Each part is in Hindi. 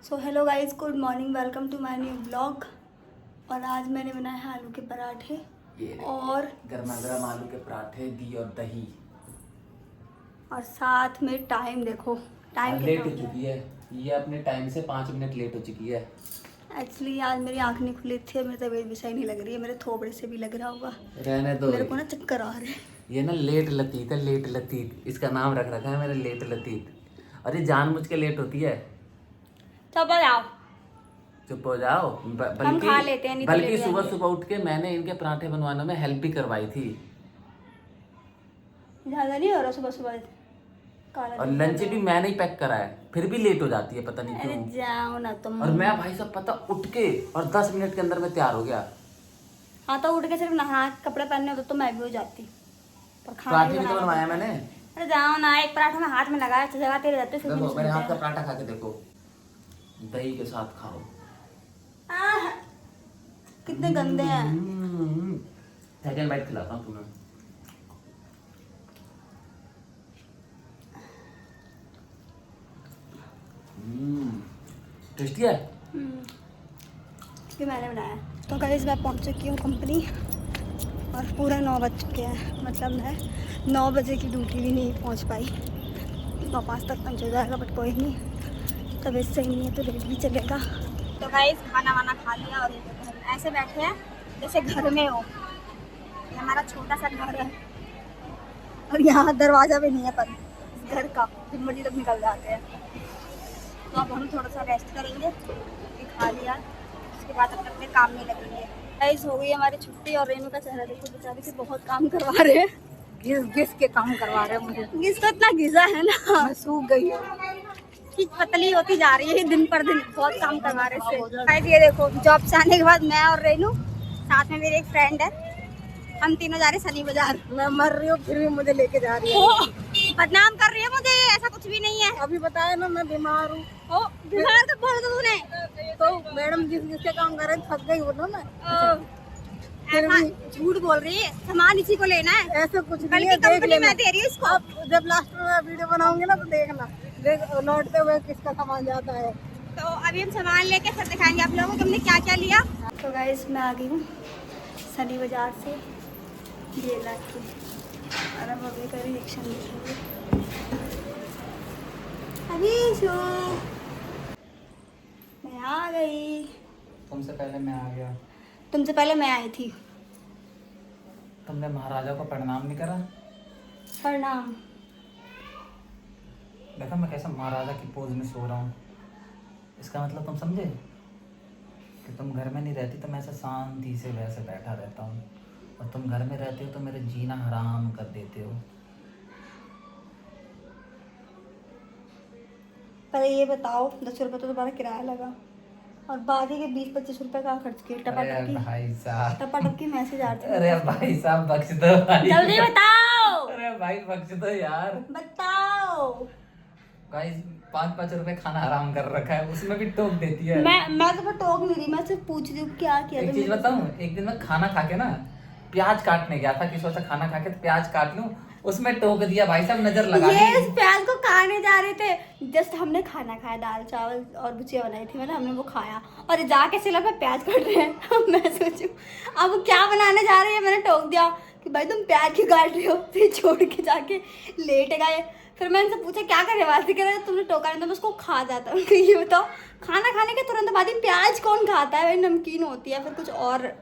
So hello guys, good morning, welcome to my new blog. और आज मैंने बनाया है आलू के पराठे और गर्मा गर्म आलू के पराठे दी और दही। और साथ में टाइम देखो, टाइम लेट हो चुकी है ये, अपने टाइम से 5 मिनट लेट हो चुकी है। एक्चुअली आज मेरी आँख नहीं खुली थी, मेरी तबीयत भी सही नहीं लग रही है, मेरे थोबड़े से भी लग रहा होगा। रहने दो, मेरे को ना चक्कर आ रहे हैं। ये ना लेट लतीत है, लेट लतीत इसका नाम रख रखा है मेरे, लेट लतीत। और ये जानबूझ के लेट होती है। चुप हो जाओ, चुप हो जाओ। हम खा लेते हैं, नहीं तो बल्कि लेट सुबह जाएंगे। सुबह उठ के मैंने इनके पराठे बनवाने में हेल्प भी करवाई थी। ज़्यादा नहीं हो रहा सुबह सुबह काला और दिख लंच रहा भी है। मैंने ही पैक करा है, फिर भी लेट हो जाती है, पता नहीं अरे क्यों। जाओ ना तुम। और मैं भाई साहब पता उठ के और 10 मिनट के अंदर मैं तैयार हो गया। हाँ तो उठ के सिर्फ नहा के कपड़े पहनने होते तो मैं भी हो जाती, पर खाना पराठे भी तो बनाना बनवाया पड़ता है। मैंने। अरे जाओ ना, एक पराठा में हाथ में लगाया जगाते रहते फिर भी देखो नहीं मेरे हाथ सुनते का पराठा खा के देखो, दही के साथ खाओ। आह, कितने गंदे हैं। सेकंड बाइट खिलाता हूँ तुम्हें। टेस्टी है। ये मैंने बनाया। तो गाइस मैं पहुंच चुकी हूँ कंपनी और पूरा 9 बज चुके हैं, मतलब मैं 9 बजे की ड्यूटी भी नहीं पहुंच पाई। 9:05 तक पहुंच जाएगा, बट कोई नहीं, तबीयत सही नहीं है तो लेट भी चलेगा। तो गाइस खाना वाना खा लिया और ऐसे बैठे हैं जैसे घर में हो। ये हमारा छोटा सा घर है और यहाँ दरवाज़ा भी नहीं है, पर घर का जब मर्जी तक निकल जाते हैं। तो अब हम थोड़ा सा रेस्ट करेंगे, ये खा लिया, उसके बाद अपने काम में लगेंगे। गाइस हो गई हमारी छुट्टी और रेनू का चेहरा देखो, बेचारी से बहुत काम करवा रहे हैं, घिस घिस के काम करवा रहे हैं मुझे। घिस तो इतना घिसा है ना, मैं सूख गई हूँ। कि पतली होती जा रही है दिन पर दिन, बहुत काम करवा रहे हैं। गाइस ये देखो, जॉब से आने के बाद मैं और रेनू, साथ में मेरी एक फ्रेंड है, हम तीनों जा रहे हैं सनी बाजार। मैं मर रही हूँ फिर भी मुझे लेके जा रही है। ओ, बदनाम कर रही है मुझे, ऐसा कुछ भी नहीं है। अभी बताया ना मैं बीमार हूँ। ओ बीमार तो बोल दो तूने। तो मैडम जिस जिसके काम कर रहे थक गई हो ना मैं। फिर ऐसा भी झूठ बोल रही है, सामान इसी को लेना है, ऐसे कुछ नहीं बल्कि है, देख कंपनी लेना। मैं दे रही हूँ इसको। अब जब लास्ट में मैं वीडियो बनाऊंगी ना तो देखना, देख लौटते हुए किसका सामान जाता है। तो अभी हम सामान लेके फिर दिखाएंगे आप लोगों को तुमने क्या क्या लिया। तो गाइस मैं आ गई हूँ सनी बाजार से, ये ला के, और अब अभी का रिएक्शन देखेंगे। अभी शो मैं आ गई, तुमसे पहले मैं आ गया। तुमसे पहले मैं आई थी। तुमने महाराजा को प्रणाम नहीं करा। प्रणाम। देखा मैं कैसा महाराजा की पोज में सो रहा हूँ। इसका मतलब तुम समझे कि तुम घर में नहीं रहती तो मैं ऐसे शांति से वैसे बैठा रहता हूँ, और तुम घर में रहते हो तो मेरे जीना हराम कर देते हो। पहले ये बताओ, 10 रुपये तो तुम्हारा किराया लगा और बाकी के 20-25 रुपये का खर्च किए टपाटप की। भाई साहब, टपाटप की मैसेज आ रही अरे भाई साहब बख्श दो भाई। जल्दी बताओ, अरे भाई बख्श दो यार। बताओ। गाइस 5-5 रुपए खाना हराम कर रखा है, उसमें भी टोक देती है। मैं तो टोक नहीं रही, मैं सिर्फ पूछ रही हूँ क्या किया एक तुमने। चीज बताऊं, एक दिन मैं खाना खा के ना प्याज काटने गया था कि सोचा खाना खा के तो प्याज काट लूं, उसमें टोक दिया भाई साहब, नजर लगा ये दी। इस प्याज को खाने जा रहे थे, जस्ट हमने खाना खाया, दाल चावल और भुजिया बनाई थी मैंने, हमने वो खाया और जाके सिला पे प्याज काट रहे हैं। मैं सोचूं अब वो क्या बनाने जा रहे हैं, मैंने टोक दिया कि भाई तुम प्याज क्यों काट रहे हो, फिर छोड़ के जाके लेट गए। फिर मैंने उनसे पूछा क्या करने वाले थे, कह रहे तुमने टोका नहीं तो मैं उसको खा जाता। ये बताओ, खाना खाने के तुरंत बाद ही प्याज कौन खाता है भाई, नमकीन होती है फिर कुछ और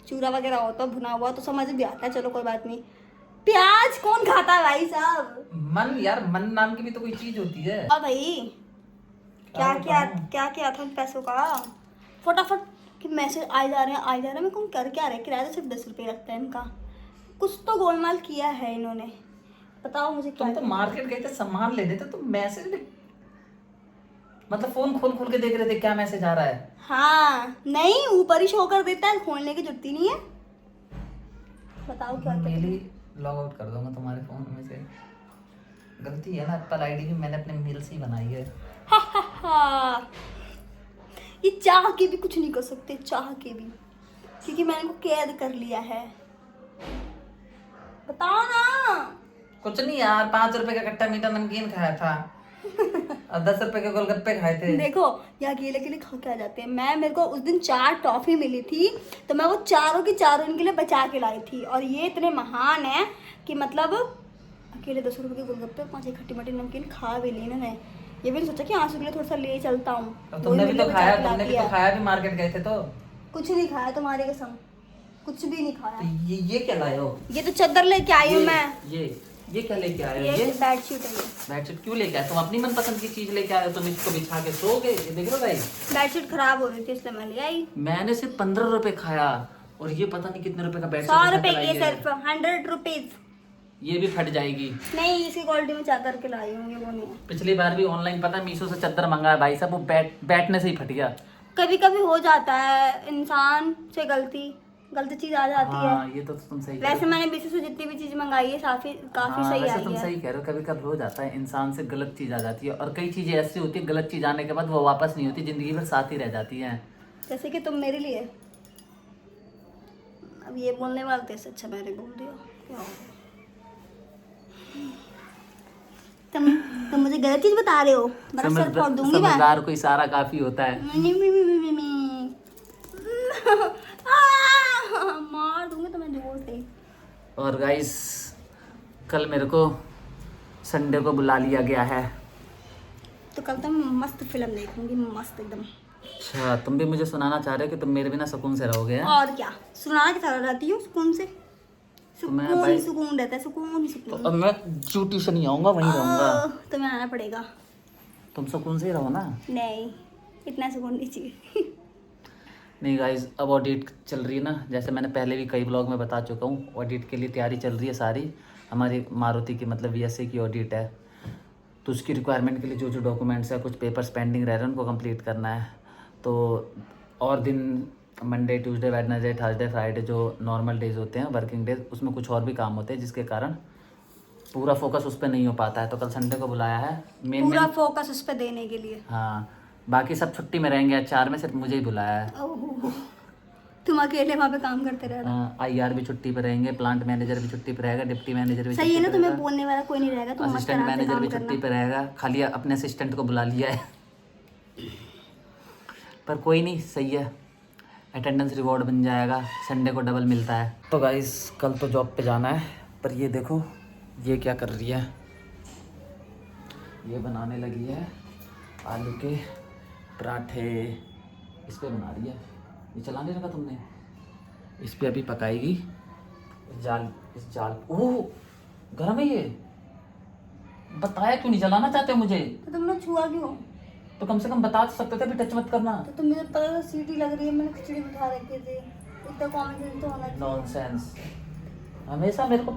चूरा वगैरह होता है भुना हुआ तो समझ भी आता है, चलो कोई बात नहीं। प्याज कौन खाता है भाई साहब। मन यार, मन नाम की भी तो कोई चीज होती है। अब भाई क्या किया था उन पैसों का, फटाफट कि मैसेज आए जा रहे हैं आए जा रहे हैं, मैं कहूँ कर क्या रहे, किराया तो सिर्फ 10 रुपये लगता है इनका, कुछ तो गोलमाल किया है इन्होंने, बताओ मुझे क्या। तुम तो मार्केट गए थे सामान लेने, थे तुम मैसेज भी मतलब फोन खोल खोल के देख रहे थे क्या मैसेज आ रहा है। हाँ नहीं, ऊपर ही शो कर देता है, खोलने की जरूरत ही नहीं है। बताओ क्या मेली लॉग आउट कर दूंगा तुम्हारे फोन में से, गलती है ना, एप्पल आईडी भी मैंने अपने मेल से ही बनाई है। हा। ये चाह के भी कुछ नहीं कर सकते, चाह के भी, क्योंकि मैंने इनको कैद कर लिया है। बताओ ना। कुछ नहीं यार, 5 रुपए का कट्टा मीठा नमकीन खाया था। अब 10 रुपए के गोलगप्पे खाए थे। देखो ये अकेले के लिए खा के आ जाते हैं। मेरे को उस दिन 4 टॉफी मिली थी, तो मैं वो चारों की चारों इनके लिए बचा के लाई थी। और ये इतने महान है कि मतलब अकेले 10 रुपए के गोलगप्पे 5 खट्टी मट्टी नमकीन खा भी ली इन्होंने। ये भी नहीं सोचा कि आंसू के लिए थोड़ा सा ले चलता हूँ। अब तुमने भी तो खाया, तुमने भी तो खाया भी, मार्केट गए थे तो। कुछ नहीं खाया तुम्हारी कसम, कुछ भी नहीं खाया। तो ये क्या लाए हो? ये तो चादर लेके आई हूँ मैं। ये क्या लेके आए हो? ये बेडशीट है। ये बेडशीट क्यों लेके आए? तुम अपनी मनपसंद की चीज लेके आए हो, तुम इसको बिछा के सोओगे। ये देख रहे हो भाई, बेडशीट खराब हो रही थी इसलिए मैं ले आई। मैंने सिर्फ 15 रुपए खाया और ये पता नहीं कितने रुपए का बेडशीट। 100 रुपए की सिर्फ 100 रुपीज। ये भी फट जाएगी। नहीं इसकी क्वालिटी में चादर के लाई हूँ, ये वो नहीं है। पिछली बार भी ऑनलाइन पता है मीशो से चादर मंगाया भाई साहब, वो बैठने से ही फट गया। कभी कभी हो जाता है इंसान से गलती चीज आ जाती हाँ, है। ये तो तुम सही वैसे मैंने बीसी से जितनी भी चीज मंगाई है काफी सही वैसे आई तुम है। सही कह रहे हो, कभी कभी हो जाता है इंसान से गलत चीज आ जाती है। और कई चीजें ऐसी होती है गलत चीज आने के बाद वो वापस नहीं होती, जिंदगी भर साथ ही रह जाती है। जैसे कि तुम मेरे लिए। अब ये बोलने वाले थे, अच्छा मैंने बोल दिया। क्या हो गया? तुम मुझे गलत चीज बता रहे हो। मेरा सर फोड़ दूंगी मैं। समझदार को इशारा काफी होता है। मार दूंगी तुम्हें जोर से। और गाइस कल मेरे को संडे को बुला लिया गया है। तो कल तो मैं मस्त फिल्म देखूंगी, मस्त एकदम। अच्छा, तुम भी मुझे सुनाना चाह रहे हो कि तुम मेरे बिना सुकून से रहोगे? हैं? और क्या, सुनाना के साथ रहती हूँ सुकून से। मैं सुकून भाई- ही सुकून रहता है, सुकून ही तो सुकून। अब मैं ड्यूटी से नहीं आऊंगा, वहीं रहूंगा। तुम्हें आना पड़ेगा। तुम सुकून से ही रहो ना। नहीं इतना सुकून नहीं चाहिए। नहीं गाइस, अब ऑडिट चल रही है ना, जैसे मैंने पहले भी कई ब्लॉग में बता चुका हूँ, ऑडिट के लिए तैयारी चल रही है सारी। हमारी मारुति की मतलब VSA की ऑडिट है, तो उसकी रिक्वायरमेंट के लिए जो जो डॉक्यूमेंट्स है, कुछ पेपर्स पेंडिंग रह रहे हैं, उनको कंप्लीट करना है। तो और दिन Monday, Tuesday, Wednesday, Thursday, Friday जो नॉर्मल डेज होते हैं, वर्किंग डेज, उसमें कुछ और भी काम होते हैं, जिसके कारण पूरा फोकस उस पर नहीं हो पाता है। तो कल संडे को बुलाया है पूरा फोकस उस पर देने के लिए। हाँ, बाकी सब छुट्टी में रहेंगे, 4 में सिर्फ मुझे ही बुलाया है। ओहो, तुम अकेले वहाँ पे काम करते रहना। IR भी छुट्टी पे रहेंगे, प्लांट मैनेजर भी छुट्टी पे रहेगा, डिप्टी मैनेजर भी सही है ना, छुट्टी पे तुम्हें बोलने वाला कोई नहीं रहेगा। तुम मस्त असिस्टेंट आराम से मैनेजर भी काम छुट्टी करना। पे रहेगा, खाली अपने असिस्टेंट को बुला लिया है। पर कोई नहीं, सही है, अटेंडेंस रिवॉर्ड बन जाएगा, संडे को डबल मिलता है। तो गाइस कल तो जॉब पे जाना है, पर ये देखो ये क्या कर रही है, ये बनाने लगी है आलू के पराठे, इस पे बना रही है। ये चला नहीं रखा तुमने, इस पे अभी पकाएगी। इस जाल ओह गर्म है ये, बताया क्यों नहीं, जलाना चाहते हो मुझे? तो तुमने छुआ क्यों? तो कम से कम बता तो सकते थे, अभी टच मत करना। तो तुम मुझे पता था सीटी लग रही है, मैंने खिचड़ी बिठा रखी थी। इतना कॉमन सेंस तो होना चाहिए। नॉनसेंस, हमेशा मेरे को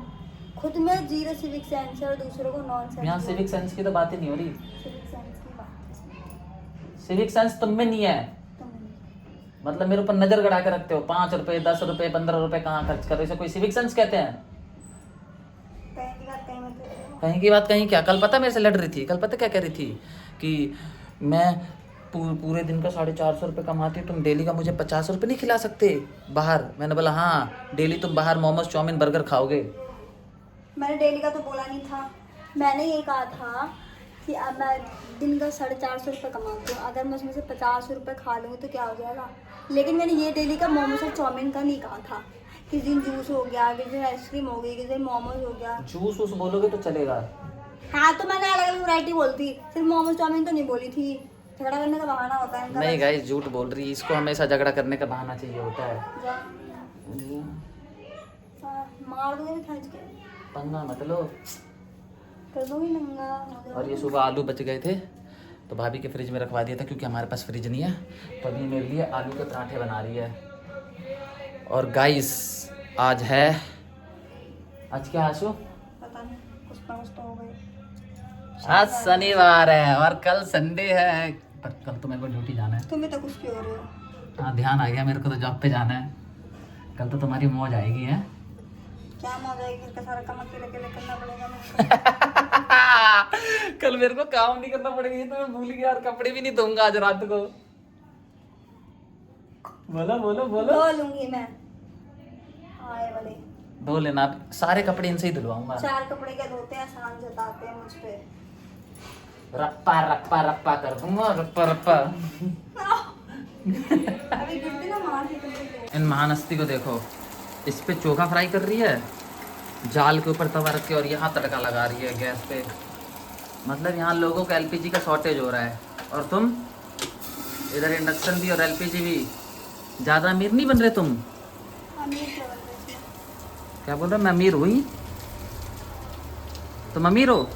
खुद में 0 सिविक सेंस है और दूसरों को नॉनसेंस। यहाँ सिविक सेंस की तो बात ही नहीं हो रही। सिविक सेंस की बात सिविक सेंस तुम में नहीं है, मतलब मेरे ऊपर नजर गड़ा के रखते हो। 5 रुपए, 10 रुपए, 15 रुपए कहाँ खर्च कर रहे हो, इसे कोई सिविक सेंस कहते हैं? कहीं की बात कहीं मत करो। कहीं की बात कहीं क्या? कल पता मेरे से लड़ रही थी, कल पता क्या कह रही थी कि मैं पूरे दिन का 450 रुपये कमाती हूँ, तुम डेली का मुझे 50 रुपये नहीं खिला सकते बाहर? मैंने बोला हाँ, डेली तुम बाहर मोमोज, चाउमीन, बर्गर खाओगे। मैंने डेली का तो बोला नहीं था, मैंने ये कहा था कि अब मैं दिन का 450 रुपये कमाती हूँ, अगर मैं उसमें से 50 रुपये खा लूँगी तो क्या हो जाएगा। लेकिन मैंने ये डेली का मोमोज और चाउमीन का नहीं कहा था। किस दिन जूस हो गया, किस दिन आइसक्रीम हो गई, किस दिन मोमोज हो गया। जूस वूस बोलोगे तो चलेगा। हाँ तो मैंने अलग अलग वैरायटी बोलती, सिर्फ मोमोज चाउमीन तो नहीं बोली थी। झगड़ा करने का बहाना होता है इनका। नहीं गाइस, झूठ बोल रही है, इसको हमेशा झगड़ा करने का बहाना चाहिए होता है। मार दूंगी खींच के, पंगा मत लो। कर दूंगी नंगा। और ये सुबह आलू बच गए थे तो भाभी के फ्रिज में रखवा दिया था, क्योंकि हमारे पास फ्रिज नहीं है। तो अभी मेरे लिए आलू के पराठे बना रही है। और गाइस आज है, आज क्या आशु? पता नहीं, कुछ ना कुछ तो हो गई। आज शनिवार है और कल संडे है, पर कल तो मेरे को ड्यूटी जाना है। तुम्हें तो कुछ क्यों हो रहे हो? हाँ ध्यान आ गया, मेरे को तो जॉब पे जाना है। कल तो तुम्हारी मौज आएगी है। क्या मौज आएगी, घर का सारा काम अकेले अकेले करना पड़ेगा मुझको। कल मेरे को काम नहीं करना पड़ेगा, ये तो मैं भूल गया। और कपड़े भी नहीं धोऊंगा आज रात को। बोलो बोलो बोलो। धो लूंगी मैं, आए वाले धो लेना, सारे कपड़े इनसे ही धुलवाऊंगा। 4 कपड़े क्या धोते हैं, आसान जताते हैं मुझ पे। रप्पा रप्पा रप्पा कर दूंगा, रप्पा रप्पा। अभी गिरती ना मार के। इन महानस्ती को देखो, इस पे चोखा फ्राई कर रही है, जाल के ऊपर तवा रख के, और यहाँ तड़का लगा रही है गैस पे। मतलब यहाँ लोगों को एलपीजी का शॉर्टेज हो रहा है, और तुम इधर इंडक्शन भी और एलपीजी भी। ज़्यादा अमीर नहीं बन रहे तुम। क्या बोल रहे हो? मैं अमीर हुई? तुम अमीर हो?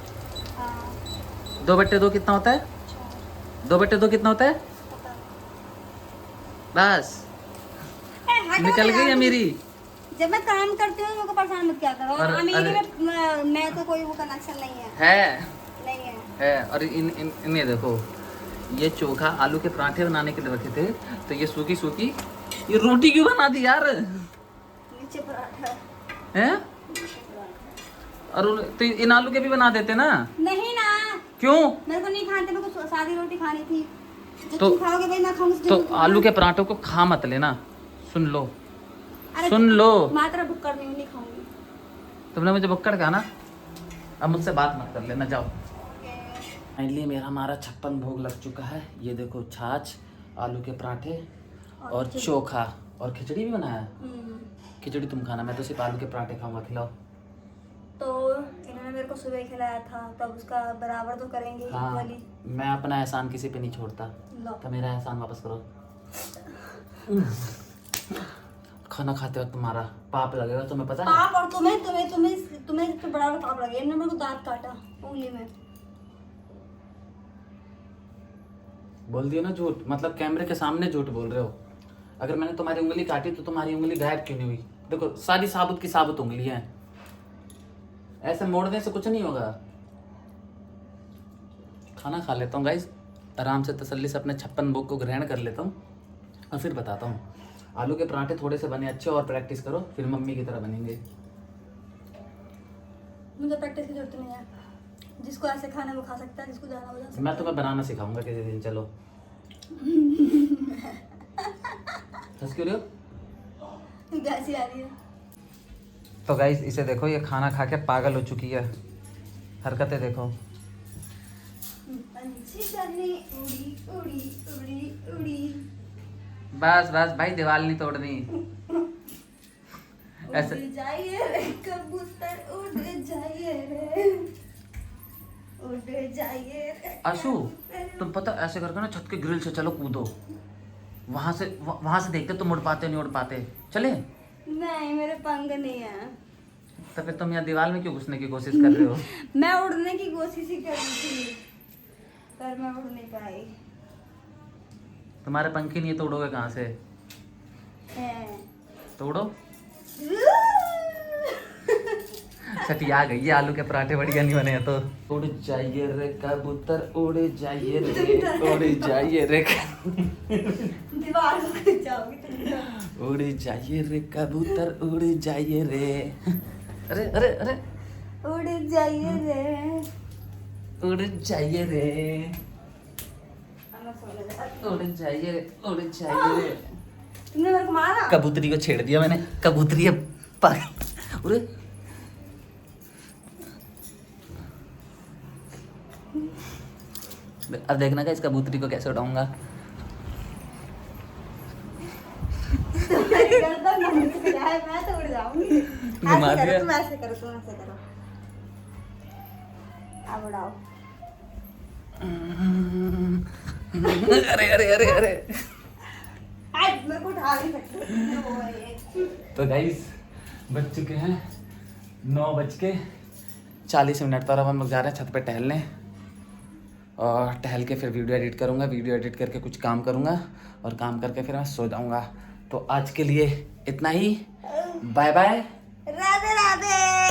2/2 कितना होता है? 2/2 कितना होता है? बस निकल गई अमीरी। जब मैं काम करती हूँ मेरे को परेशान मत किया करो। और अमीरी में मैं तो कोई वो कनेक्शन नहीं है। नहीं है। और इन्हें देखो, ये चोखा आलू के पराठे बनाने के लिए रखे थे, तो ये सूखी सूखी ये रोटी क्यों बना दी यार? नीचे पराठा हैं? और तो इन आलू के भी बना देते ना। नहीं ना। क्यों? मेरे को नहीं खाते, मेरे को सादी रोटी खानी थी। जो तो- तुम खाओगे भाई मैं खाऊंगी। तो आलू के पराठों को खा मत लेना, सुन लो। अरे सुन लो, मात्रा बुक कर नहीं खाऊंगी। तुमने मुझे बुक्कड़ कहा ना, अब मुझसे बात मत कर लेना, जाओ। फाइनली मेरा हमारा 56 भोग लग चुका है। ये देखो, छाछ, आलू के पराठे और चोखा और खिचड़ी भी बनाया है। खिचड़ी तुम खाना, मैं तो सिर्फ आलू के पराठे खाऊंगा, खिलाओ। तो इन्होंने मेरे को सुबह खिलाया था, तब उसका बराबर तो करेंगे हाँ, वाली। मैं अपना एहसान किसी पे नहीं छोड़ता, लो। तो मेरा एहसान वापस करो। खाना खाते वक्त तुम्हारा पाप लगेगा, तुम्हें पता है? पाप? और तुम्हें तो बड़ा पाप लगे। इन्होंने मेरे को दांत काटा उंगली में। बोल दिया ना झूठ, मतलब कैमरे के सामने झूठ बोल रहे हो। अगर मैंने तुम्हारी उंगली काटी तो तुम्हारी उंगली गायब क्यों नहीं हुई? देखो, सारी साबुत की साबुत उंगली है, ऐसे मोड़ने से कुछ नहीं होगा। खाना खा लेता हूँ गाइस, आराम से तसल्ली से अपने 56 भोग को ग्रहण कर लेता हूँ, और फिर बताता हूँ। आलू के पराठे थोड़े से बने अच्छे, और प्रैक्टिस करो, फिर मम्मी की तरह बनेंगे। मुझे प्रैक्टिस की जरूरत नहीं है। जिसको ऐसे खाना वो खा सकता है, जिसको जाना वो जा सकता है। मैं तुम्हें बनाना सिखाऊंगा किसी दिन, चलो। हंस क्यों रहे हो? कैसी आ रही है? तो गाइस इसे देखो, ये खाना खा के पागल हो चुकी है, हरकतें देखो। पंछी करने उड़ी उड़ी उड़ी उड़ी। बस बस भाई, दीवार नहीं तोड़नी ऐसे। उड़ जाइए रे कबूतर, उड़ जाइए रे, उड़ जाइए रे। आशु, तुम पता ऐसे करके ना छत के ग्रिल से चलो, कूदो, वहां से देखते तुम उड़ पाते नहीं उड़ पाते, चले? नहीं, मेरे पंख नहीं है। तो फिर तुम यहाँ दीवार में क्यों घुसने की कोशिश कर रहे हो? मैं उड़ने की कोशिश ही कर रही थी, पर मैं उड़ नहीं पाई। तुम्हारे पंख ही नहीं है तो उड़ोगे कहाँ से? तो उड़ो। सटिया गई, ये आलू के पराठे बढ़िया नहीं बने हैं तो। उड़ जाइए रे कबूतर, उड़ जाइए रे, उड़ जाइए रे दीवार को जाओगी तुम। उड़ जाइए रे कबूतर, उड़ जाइए रे। अरे अरे अरे, उड़ जाइए रे, उड़ जाइए रे, उड़ जाइए रे, उड़ जाइए रे। तुमने मेरे को मारा। कबूतरी को छेड़ दिया मैंने, कबूतरी है पागल। उरे अब देखना का इस कबूतरी को कैसे उड़ाऊंगा। तुम्हारी गर्दन ना मुझसे जाए, मैं तो उड़ जाऊंगी। घुमा ऐसे दिया। करो, तुम ऐसे करो, तुम ऐसे करो। अब उड़ाओ। अरे अरे अरे अरे। आज मेरे को उठा नहीं सकते। तो गाइस बज चुके हैं 9:40 पर। अब हम लोग जा रहे हैं छत पे टहलने, और टहल के फिर वीडियो एडिट करूँगा, वीडियो एडिट करके कुछ काम करूँगा, और काम करके फिर मैं सो जाऊँगा। तो आज के लिए इतना ही, बाय बाय, राधे राधे।